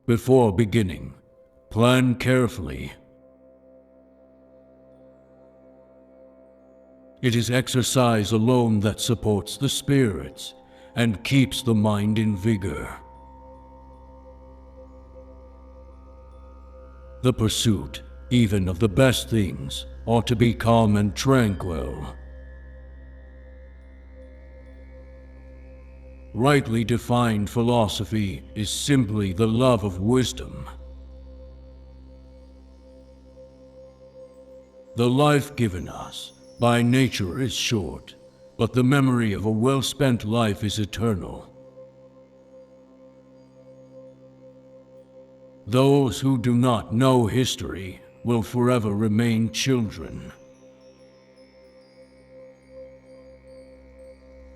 Before beginning, plan carefully. It is exercise alone that supports the spirits and keeps the mind in vigor. The pursuit, even of the best things, ought to be calm and tranquil. Rightly defined philosophy is simply the love of wisdom. The life given us by nature is short, but the memory of a well-spent life is eternal. Those who do not know history will forever remain children.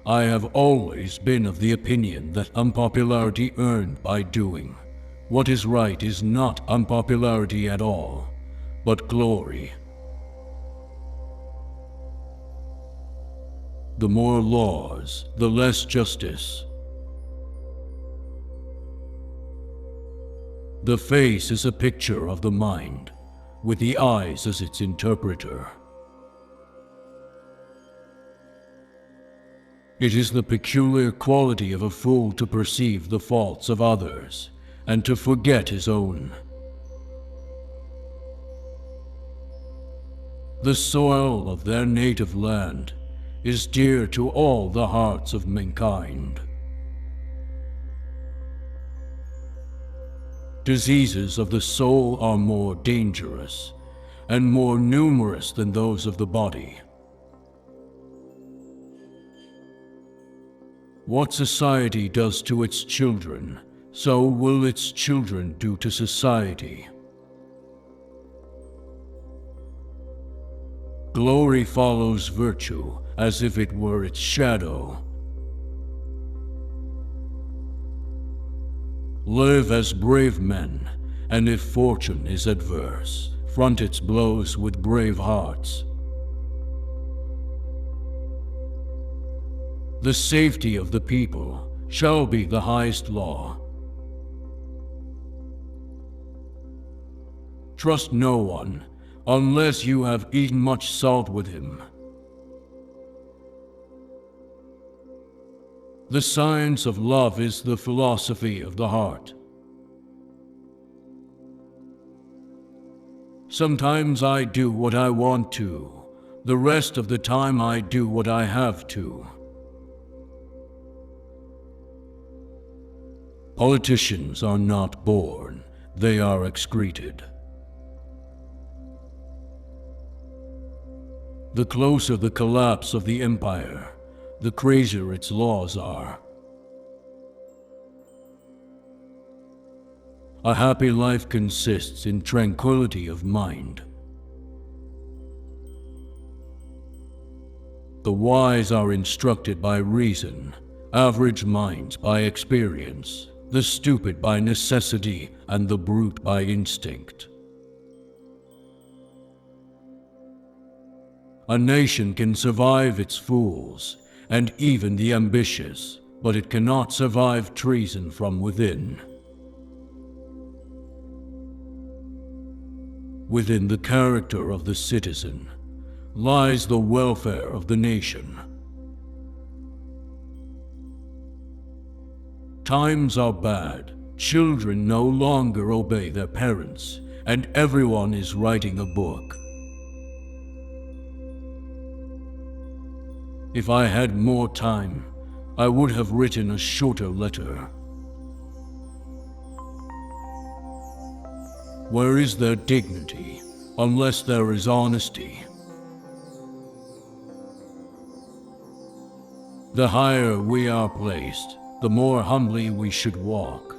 I have always been of the opinion that unpopularity earned by doing what is right is not unpopularity at all, but glory. The more laws, the less justice. The face is a picture of the mind, with the eyes as its interpreter. It is the peculiar quality of a fool to perceive the faults of others, and to forget his own. The soil of their native land is dear to all the hearts of mankind. Diseases of the soul are more dangerous and more numerous than those of the body. What society does to its children, so will its children do to society. Glory follows virtue as if it were its shadow. Live as brave men, and if fortune is adverse, front its blows with brave hearts. The safety of the people shall be the highest law. Trust no one unless you have eaten much salt with him. The science of love is the philosophy of the heart. Sometimes I do what I want to. The rest of the time I do what I have to. Politicians are not born, they are excreted. The closer the collapse of the empire, the crazier its laws are. A happy life consists in tranquility of mind. The wise are instructed by reason, average minds by experience, the stupid by necessity, and the brute by instinct. A nation can survive its fools, and even the ambitious, but it cannot survive treason from within. Within the character of the citizen lies the welfare of the nation. Times are bad, children no longer obey their parents, and everyone is writing a book. If I had more time, I would have written a shorter letter. Where is there dignity, unless there is honesty? The higher we are placed, the more humbly we should walk.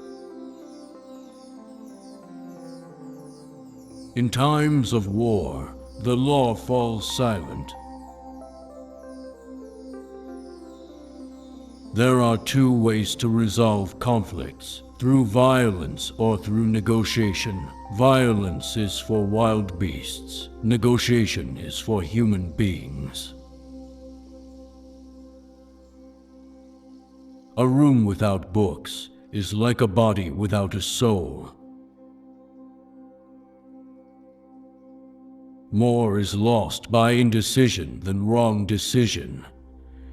In times of war, the law falls silent. There are two ways to resolve conflicts, through violence or through negotiation. Violence is for wild beasts, negotiation is for human beings. A room without books is like a body without a soul. More is lost by indecision than wrong decision.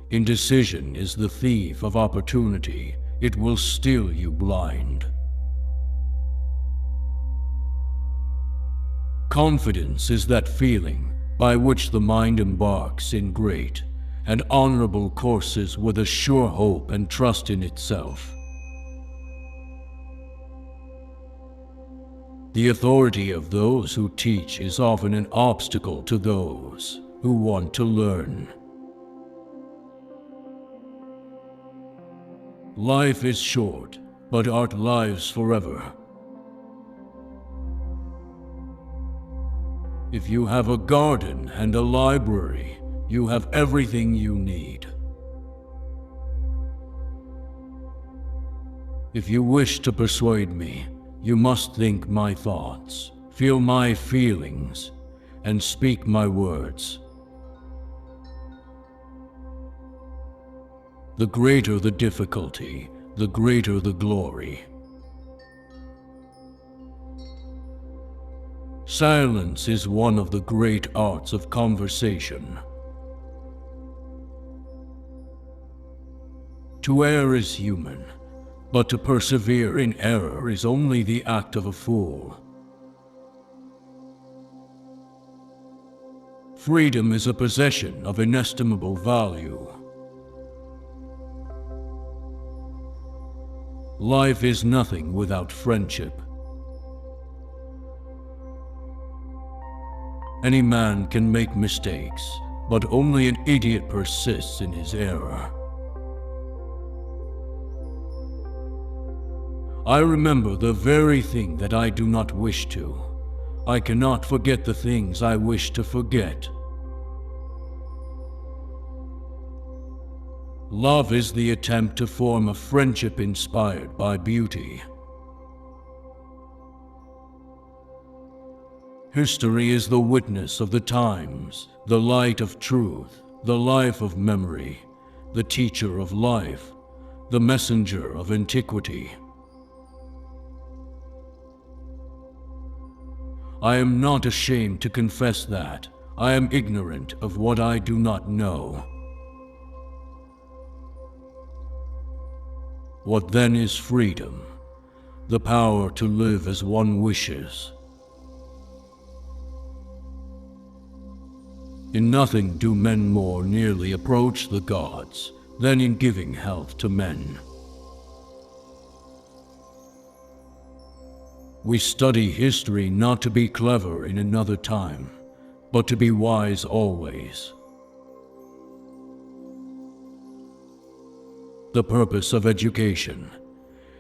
Indecision is the thief of opportunity. It will steal you blind. Confidence is that feeling by which the mind embarks in great and honorable courses with a sure hope and trust in itself. The authority of those who teach is often an obstacle to those who want to learn. Life is short, but art lives forever. If you have a garden and a library, you have everything you need. If you wish to persuade me, you must think my thoughts, feel my feelings, and speak my words. The greater the difficulty, the greater the glory. Silence is one of the great arts of conversation. To err is human, but to persevere in error is only the act of a fool. Freedom is a possession of inestimable value. Life is nothing without friendship. Any man can make mistakes, but only an idiot persists in his error. I remember the very thing that I do not wish to. I cannot forget the things I wish to forget. Love is the attempt to form a friendship inspired by beauty. History is the witness of the times, the light of truth, the life of memory, the teacher of life, the messenger of antiquity. I am not ashamed to confess that I am ignorant of what I do not know. What then is freedom? The power to live as one wishes. In nothing do men more nearly approach the gods than in giving health to men. We study history not to be clever in another time, but to be wise always. The purpose of education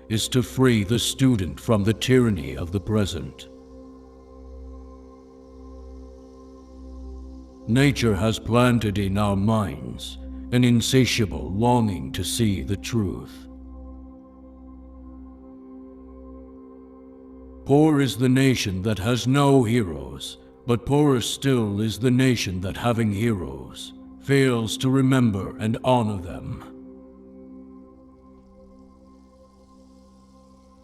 is to free the student from the tyranny of the present. Nature has planted in our minds an insatiable longing to see the truth. Poor is the nation that has no heroes, but poorer still is the nation that, having heroes, fails to remember and honor them.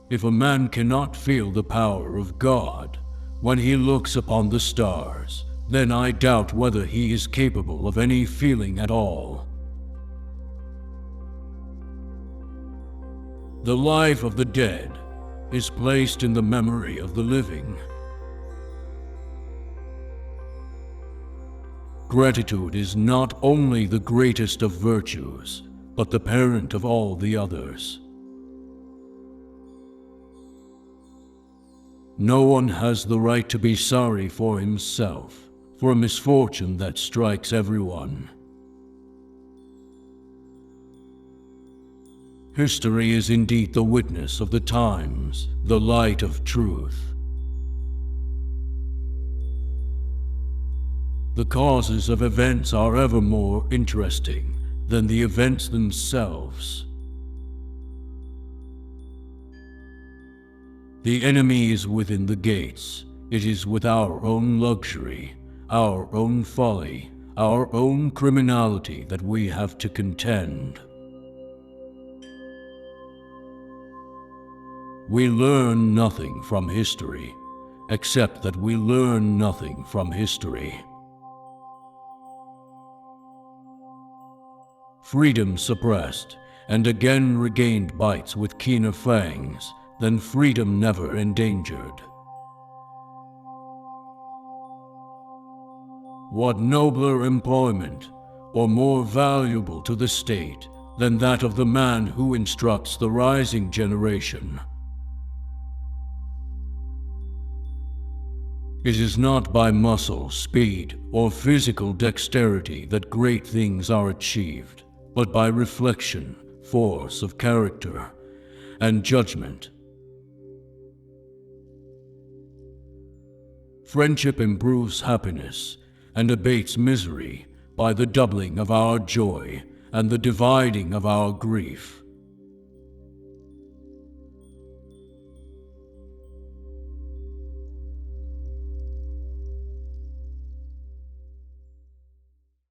If a man cannot feel the power of God when he looks upon the stars, then I doubt whether he is capable of any feeling at all. The life of the dead is placed in the memory of the living. Gratitude is not only the greatest of virtues, but the parent of all the others. No one has the right to be sorry for himself, for a misfortune that strikes everyone. History is indeed the witness of the times, the light of truth. The causes of events are ever more interesting than the events themselves. The enemy is within the gates. It is with our own luxury, our own folly, our own criminality that we have to contend. We learn nothing from history, except that we learn nothing from history. Freedom suppressed, and again regained bites with keener fangs than freedom never endangered. What nobler employment, or more valuable to the state, than that of the man who instructs the rising generation? It is not by muscle, speed, or physical dexterity that great things are achieved, but by reflection, force of character, and judgment. Friendship improves happiness and abates misery by the doubling of our joy and the dividing of our grief.